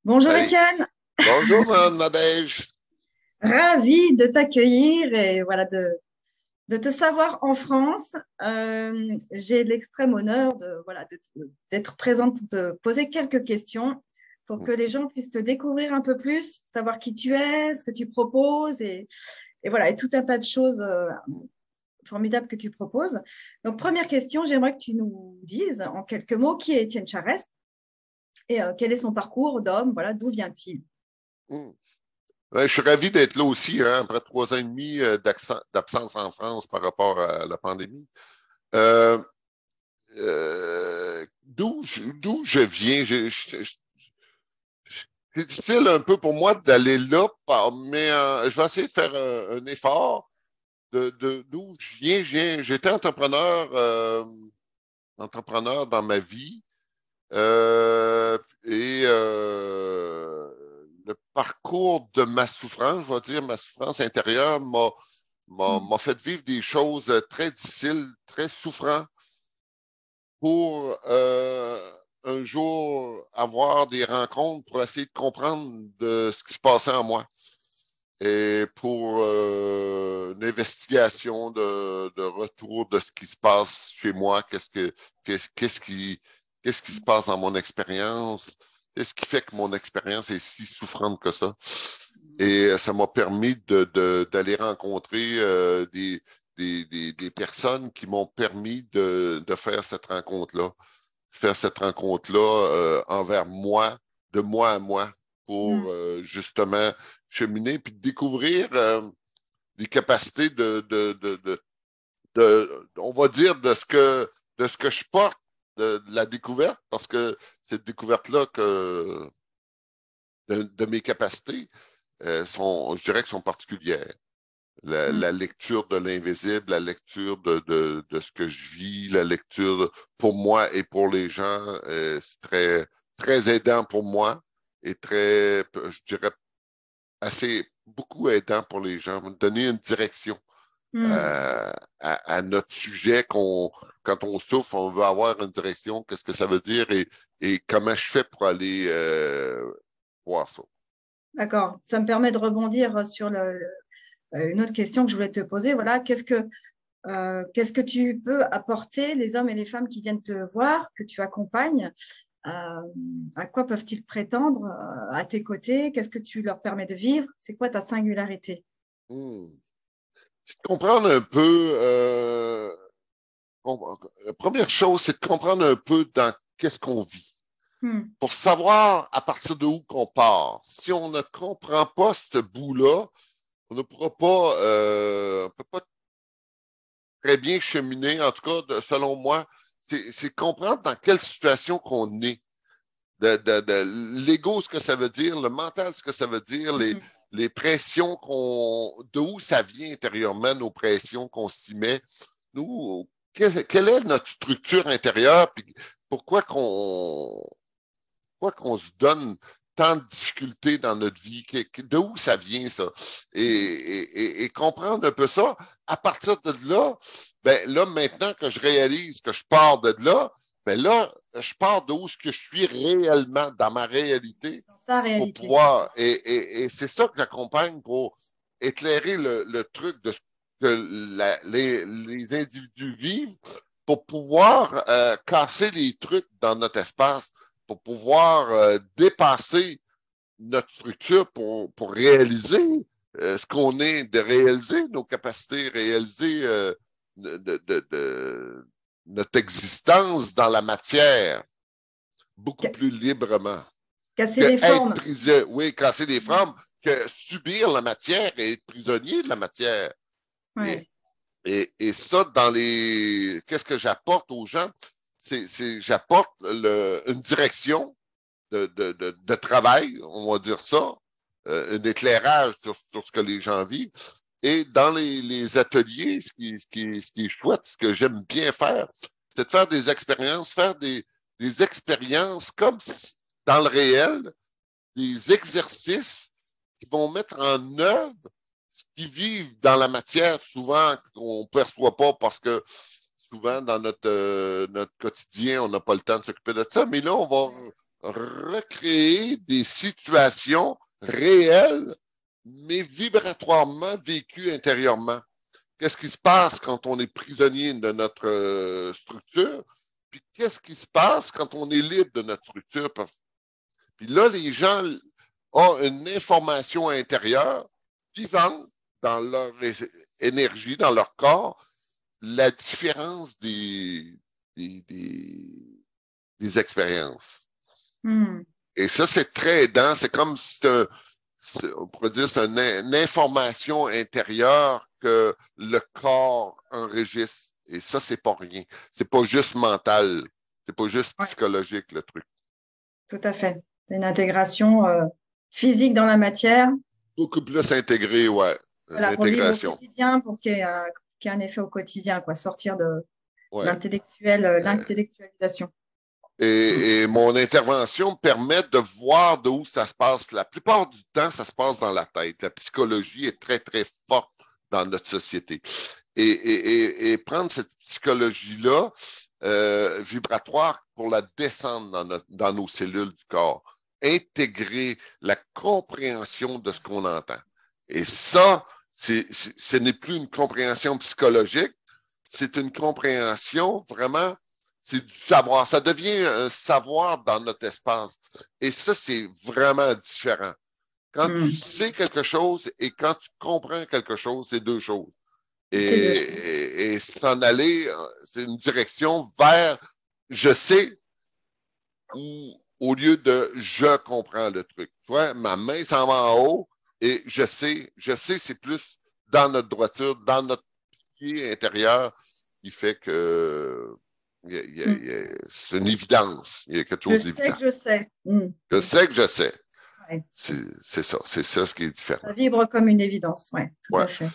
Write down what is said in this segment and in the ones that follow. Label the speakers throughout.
Speaker 1: Bonjour
Speaker 2: Hey,
Speaker 1: Étienne,
Speaker 2: bonjour, Mme Nadège.
Speaker 1: ravie de t'accueillir et voilà de te savoir en France. J'ai l'extrême honneur d'être présente pour te poser quelques questions pour que les gens puissent te découvrir un peu plus, savoir qui tu es, ce que tu proposes et voilà, et tout un tas de choses formidables que tu proposes. Donc, première question, j'aimerais que tu nous dises en quelques mots qui est Étienne Charest et quel est son parcours d'homme, voilà, d'où vient-il?
Speaker 2: Hmm. Ouais, je suis ravi d'être là aussi, hein, après 3 ans et demi d'absence en France par rapport à la pandémie. Euh, d'où je viens, c'est difficile un peu pour moi d'aller là, mais je vais essayer de faire un effort d'où je viens. J'étais entrepreneur dans ma vie. Et le parcours de ma souffrance, je vais dire, ma souffrance intérieure
Speaker 1: Hmm.
Speaker 2: m'a fait vivre des choses très difficiles, très souffrantes pour un jour avoir des rencontres pour essayer de comprendre de ce qui se passait en moi et pour une investigation de retour de ce qui se passe chez moi, qu'est-ce, qu'est-ce qui, qu'est-ce qui se passe dans mon expérience, qu'est-ce qui fait que mon expérience est si souffrante que ça. Et ça m'a permis d'aller rencontrer des personnes qui m'ont permis de faire cette rencontre-là envers moi, de moi à moi, pour
Speaker 1: Hmm.
Speaker 2: justement cheminer puis découvrir les capacités on va dire, de ce que je porte, de la découverte, parce que cette découverte-là de mes capacités je dirais que sont particulières. La
Speaker 1: Hmm.
Speaker 2: lecture de l'invisible, la lecture de ce que je vis, la lecture pour moi et pour les gens, c'est très aidant pour moi et je dirais, beaucoup aidant pour les gens, me donner une direction
Speaker 1: Hmm.
Speaker 2: à notre sujet quand on souffre, on veut avoir une direction, qu'est-ce que ça veut dire et comment je fais pour aller voir ça.
Speaker 1: D'accord. Ça me permet de rebondir sur une autre question que je voulais te poser. Voilà, qu'est-ce que tu peux apporter les hommes et les femmes qui viennent te voir, que tu accompagnes? euh, à quoi peuvent-ils prétendre à tes côtés? Qu'est-ce que tu leur permets de vivre? C'est quoi ta singularité?
Speaker 2: Hmm. C'est de comprendre un peu, la première chose, c'est de comprendre un peu dans qu'est-ce qu'on vit.
Speaker 1: Hmm.
Speaker 2: Pour savoir à partir de où qu'on part. Si on ne comprend pas ce bout-là, on ne pourra pas, on peut pas très bien cheminer. En tout cas, selon moi, c'est comprendre dans quelle situation qu'on est. L'ego, ce que ça veut dire, le mental, ce que ça veut dire,
Speaker 1: Hmm.
Speaker 2: les pressions d'où ça vient intérieurement, nos pressions qu'on s'y met. Nous, quelle est notre structure intérieure, puis pourquoi qu'on pourquoi qu'on se donne tant de difficultés dans notre vie? D'où ça vient, ça? Et comprendre un peu ça, à partir de là, ben là, maintenant que je réalise que je pars de là, ben là, je pars d'où ce que je suis réellement, dans ma réalité,
Speaker 1: Dans ta
Speaker 2: pour
Speaker 1: réalité.
Speaker 2: pouvoir, et c'est ça que j'accompagne pour éclairer le truc de ce que les individus vivent pour pouvoir casser les trucs dans notre espace, pour pouvoir dépasser notre structure pour réaliser ce qu'on est, de réaliser nos capacités, réaliser notre existence dans la matière beaucoup
Speaker 1: Ca-
Speaker 2: plus librement
Speaker 1: Casser
Speaker 2: que
Speaker 1: les
Speaker 2: être
Speaker 1: formes.
Speaker 2: prisonnier, oui, casser des
Speaker 1: Hmm.
Speaker 2: formes, que subir la matière et être prisonnier de la matière. Et,
Speaker 1: Ouais.
Speaker 2: et ça, qu'est-ce que j'apporte aux gens? J'apporte une direction de travail, on va dire ça, un éclairage sur ce que les gens vivent. Et dans les ateliers, ce qui est chouette, ce que j'aime bien faire, c'est de faire des expériences, des expériences comme dans le réel, des exercices qui vont mettre en œuvre ce qu'ils vivent dans la matière, souvent qu'on ne perçoit pas parce que souvent dans notre quotidien, on n'a pas le temps de s'occuper de ça. Mais là, recréer des situations réelles, mais vibratoirement vécues intérieurement. Qu'est-ce qui se passe quand on est prisonnier de notre structure? Puis qu'est-ce qui se passe quand on est libre de notre structure? Puis là, les gens ont une information intérieure vivante dans leur énergie, dans leur corps, la différence des expériences. Et ça, c'est très aidant. C'est comme si on pourrait dire c'est une information intérieure que le corps enregistre. Et ça, c'est pas rien. C'est pas juste mental. C'est pas juste psychologique, le truc.
Speaker 1: Tout à fait. C'est une intégration physique dans la matière.
Speaker 2: Beaucoup plus intégré, ouais.
Speaker 1: Voilà, pour vivre au quotidien, pour qu'il y ait un effet au quotidien, quoi. Sortir de l'intellectualisation.
Speaker 2: Et mon intervention me permet de voir d'où ça se passe. La plupart du temps, ça se passe dans la tête. La psychologie est très, très forte dans notre société. Et prendre cette psychologie-là, vibratoire, pour la descendre dans nos cellules du corps. Intégrer la compréhension de ce qu'on entend. Et ça, ce n'est plus une compréhension psychologique, c'est une compréhension vraiment, c'est du savoir. Ça devient un savoir dans notre espace. Et ça, c'est vraiment différent. Quand tu sais quelque chose et quand tu comprends quelque chose, c'est deux choses. Et s'en aller, c'est une direction vers je sais au lieu de je comprends le truc. Tu vois, ma main s'en va en haut et je sais, c'est plus dans notre droiture, dans notre pied intérieur qui fait que c'est une évidence. Il y a quelque chose d'évident.
Speaker 1: Je sais.
Speaker 2: Je sais que je sais. Ouais. C'est ça ce qui est différent.
Speaker 1: Ça vibre comme une évidence, oui, tout à fait.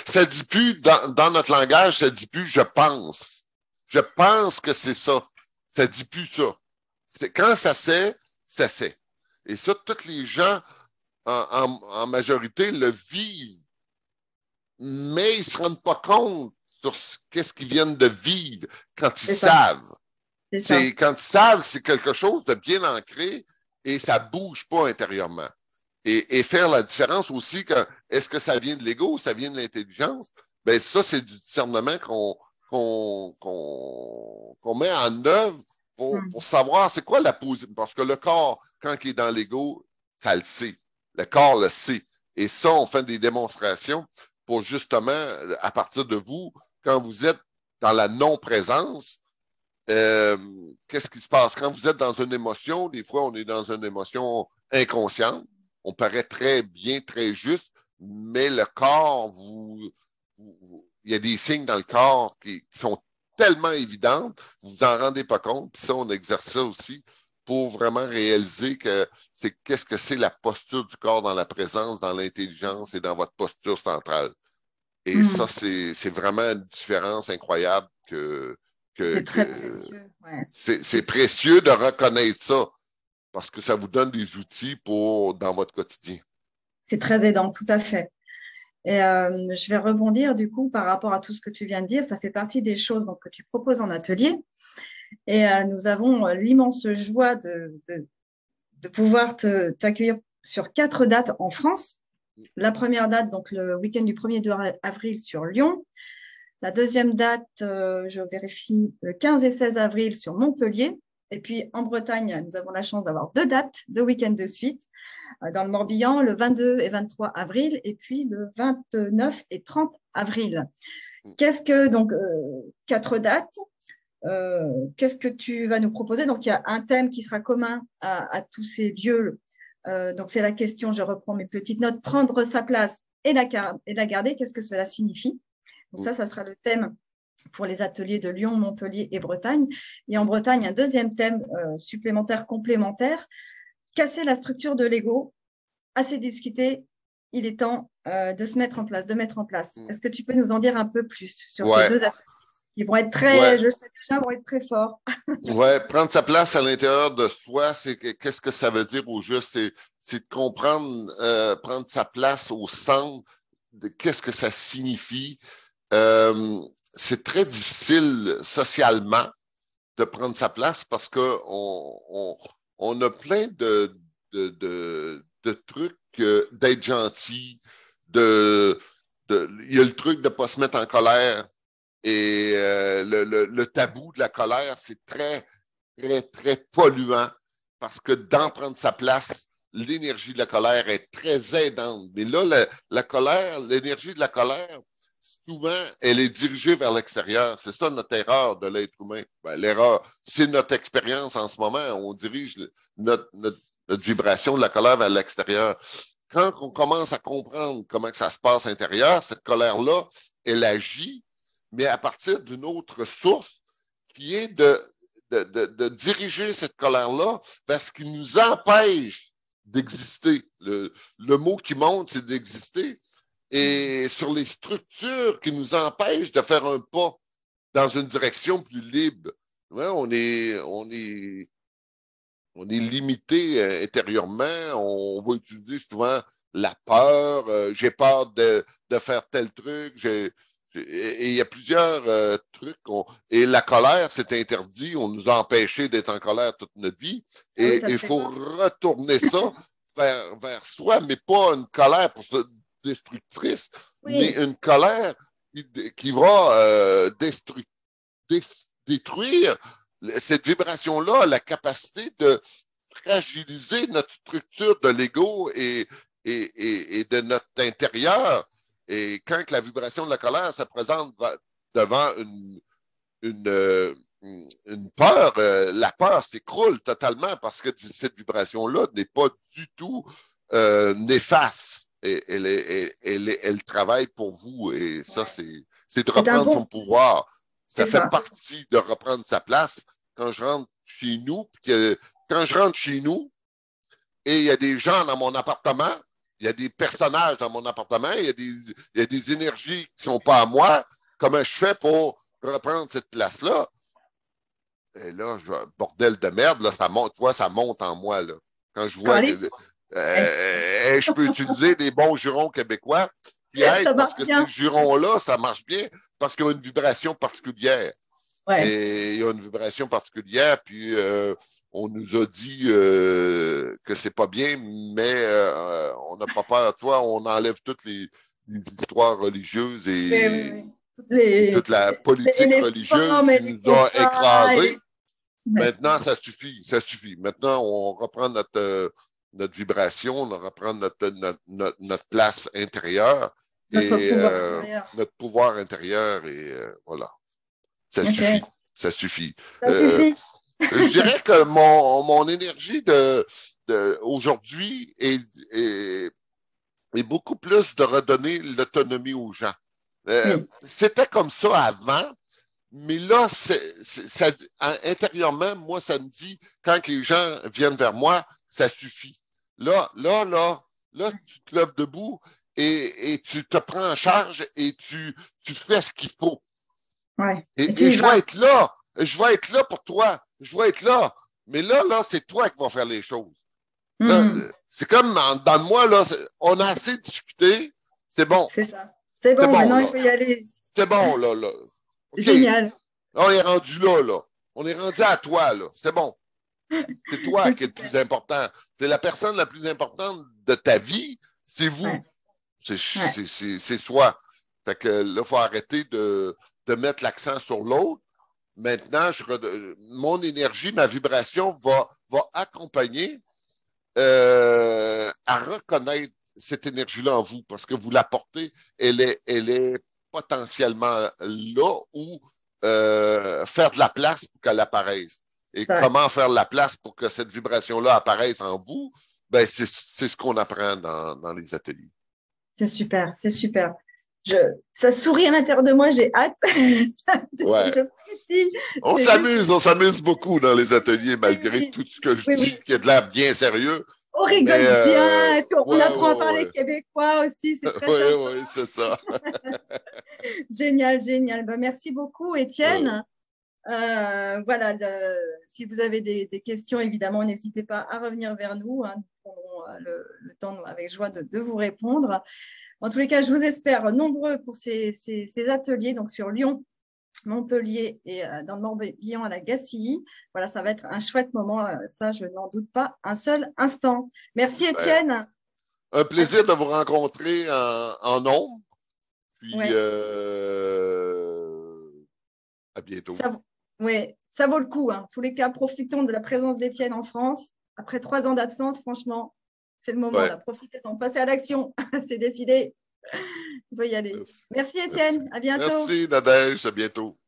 Speaker 2: Ça dit plus, dans notre langage, ça dit plus je pense. Je pense que c'est ça. Ça dit plus ça. Quand ça sait, ça sait. Et ça, tous les gens, en majorité, le vivent, mais ils ne se rendent pas compte sur qu'est-ce qu'ils viennent de vivre quand ils savent. Quand ils savent, c'est quelque chose de bien ancré et ça ne bouge pas intérieurement. Et faire la différence aussi, est-ce que ça vient de l'ego ou ça vient de l'intelligence? Ben ça, c'est du discernement qu'on met en œuvre pour savoir c'est quoi la position. Parce que le corps, quand il est dans l'ego, ça le sait. Le corps le sait. Et ça, on fait des démonstrations pour justement, à partir de vous, quand vous êtes dans la non-présence, qu'est-ce qui se passe? Quand vous êtes dans une émotion, des fois, on est dans une émotion inconsciente. On paraît très bien, très juste, mais le corps, il y a des signes dans le corps qui sont tellement évidents, vous vous en rendez pas compte. Puis ça, on exerce ça aussi pour vraiment réaliser que qu'est-ce que c'est la posture du corps dans la présence, dans l'intelligence et dans votre posture centrale. Et ça, c'est vraiment une différence incroyable
Speaker 1: c'est très précieux. Ouais.
Speaker 2: C'est précieux de reconnaître ça parce que ça vous donne des outils dans votre quotidien.
Speaker 1: C'est très aidant, tout à fait. Et je vais rebondir du coup par rapport à tout ce que tu viens de dire. Ça fait partie des choses que tu proposes en atelier. Et nous avons l'immense joie de pouvoir t'accueillir sur 4 dates en France. La première date, donc le week-end du 1er 2 avril sur Lyon. La deuxième date, je vérifie, le 15 et 16 avril sur Montpellier. Et puis en Bretagne, nous avons la chance d'avoir 2 dates, 2 week-ends de suite. Dans le Morbihan, le 22 et 23 avril, et puis le 29 et 30 avril. Qu'est-ce que, donc, 4 dates, qu'est-ce que tu vas nous proposer? Donc, il y a un thème qui sera commun à tous ces lieux. Donc, c'est la question, je reprends mes petites notes, prendre sa place et la garder, qu'est-ce que cela signifie? Donc, ça sera le thème pour les ateliers de Lyon, Montpellier et Bretagne. Et en Bretagne, un deuxième thème supplémentaire, complémentaire, casser la structure de l'ego. Assez discuté, il est temps de se mettre en place, de mettre en place. Est-ce que tu peux nous en dire un peu plus sur ces 2 ateliers qui vont être très, je sais déjà, vont être très forts?
Speaker 2: Prendre sa place à l'intérieur de soi, qu'est-ce que ça veut dire au juste? C'est de comprendre, prendre sa place au centre de qu'est-ce que ça signifie. C'est très difficile socialement de prendre sa place parce qu'on on a plein de trucs d'être gentil, il y a le truc de ne pas se mettre en colère. Et le tabou de la colère, c'est très, très, très polluant parce que d'en prendre sa place, l'énergie de la colère est très aidante. Mais là, la colère, l'énergie de la colère, souvent, elle est dirigée vers l'extérieur. C'est ça notre erreur de l'être humain. Ben, l'erreur, c'est notre expérience en ce moment. On dirige notre vibration de la colère vers l'extérieur. Quand on commence à comprendre comment que ça se passe à l'intérieur, cette colère-là, elle agit, mais à partir d'une autre source qui est de diriger cette colère-là vers ce qui nous empêche d'exister. Le mot qui monte, c'est d'exister. Et sur les structures qui nous empêchent de faire un pas dans une direction plus libre. Ouais, on est limité intérieurement. On va utiliser souvent la peur. J'ai peur de faire tel truc. Et il y a plusieurs trucs. Et la colère, c'est interdit. On nous a empêchés d'être en colère toute notre vie. Et il faut retourner ça vers soi, mais pas une colère pour se destructrice, mais une colère qui va détruire cette vibration-là, la capacité de fragiliser notre structure de l'ego et de notre intérieur. Et quand la vibration de la colère se présente devant une peur, la peur s'écroule totalement parce que cette vibration-là n'est pas du tout néfaste. Elle travaille pour vous et ça, c'est de reprendre son pouvoir. Ça fait partie de reprendre sa place. Quand je rentre chez nous, et il y a des gens dans mon appartement, il y a des personnages dans mon appartement, il y a des énergies qui ne sont pas à moi. Comment je fais pour reprendre cette place-là? Et là, bordel de merde, là, ça monte, tu vois, ça monte en moi. Là. Quand je vois que je peux utiliser des bons jurons québécois qui aident parce que ces jurons-là, ça marche bien parce qu'ils ont une vibration particulière. Ouais. Et il y a une vibration particulière, puis on nous a dit que c'est pas bien, mais on n'a pas peur. Toi, on enlève toutes les victoires religieuses et toute la politique religieuse qui nous a écrasés. Maintenant, ça suffit. Maintenant, on reprend notre vibration, on reprend notre place intérieure notre pouvoir intérieur et voilà. Ça suffit. Ça suffit. Je dirais que mon énergie aujourd'hui est beaucoup plus de redonner l'autonomie aux gens. C'était comme ça avant, mais là, intérieurement, moi, ça me dit, quand les gens viennent vers moi, ça suffit. Là, tu te lèves debout et tu te prends en charge et tu fais ce qu'il faut.
Speaker 1: Ouais.
Speaker 2: Et je vais être là. Je vais être là pour toi. Je vais être là. Mais là, c'est toi qui vas faire les choses. C'est comme dans moi, là, on a assez discuté. C'est bon.
Speaker 1: C'est ça. C'est bon, maintenant, il faut y aller.
Speaker 2: C'est bon, là. Okay.
Speaker 1: Génial.
Speaker 2: On est rendu là. On est rendu à toi, là. C'est bon. C'est toi qui es le plus important. C'est la personne la plus importante de ta vie. C'est vous. Ouais. C'est soi. Fait que là, il faut arrêter de mettre l'accent sur l'autre. Maintenant, mon énergie, ma vibration va accompagner à reconnaître cette énergie-là en vous parce que vous la portez, elle est potentiellement là ou faire de la place pour qu'elle apparaisse. Et comment faire de la place pour que cette vibration-là apparaisse en vous, ben c'est ce qu'on apprend dans les ateliers.
Speaker 1: C'est super, c'est super. Ça sourit à l'intérieur de moi, j'ai hâte.
Speaker 2: On s'amuse beaucoup dans les ateliers, malgré tout ce que je dis, qui a de l'air bien sérieux.
Speaker 1: On rigole bien, et puis on apprend à parler québécois aussi, c'est très sympa.
Speaker 2: Oui, c'est ça.
Speaker 1: Génial. Ben, merci beaucoup, Étienne. Voilà, si vous avez des questions, évidemment, n'hésitez pas à revenir vers nous. Nous prendrons le temps avec joie de vous répondre. En tous les cas, je vous espère nombreux pour ces ateliers donc sur Lyon Montpellier et dans le Morbihan à la Gacilly. Voilà, ça va être un chouette moment. Ça, je n'en doute pas un seul instant. Merci,
Speaker 2: Super.
Speaker 1: Étienne.
Speaker 2: Un plaisir de vous rencontrer en nombre. Puis,
Speaker 1: Ouais,
Speaker 2: à bientôt.
Speaker 1: ouais, ça vaut le coup. Hein. En tous les cas, profitons de la présence d'Étienne en France. Après 3 ans d'absence, franchement, c'est le moment.
Speaker 2: Ouais.
Speaker 1: Là. Profitez-en, passez à l'action. C'est décidé. Il faut y aller.
Speaker 2: Merci.
Speaker 1: Merci,
Speaker 2: Merci.
Speaker 1: Étienne. À bientôt.
Speaker 2: Merci, Nadège. À bientôt.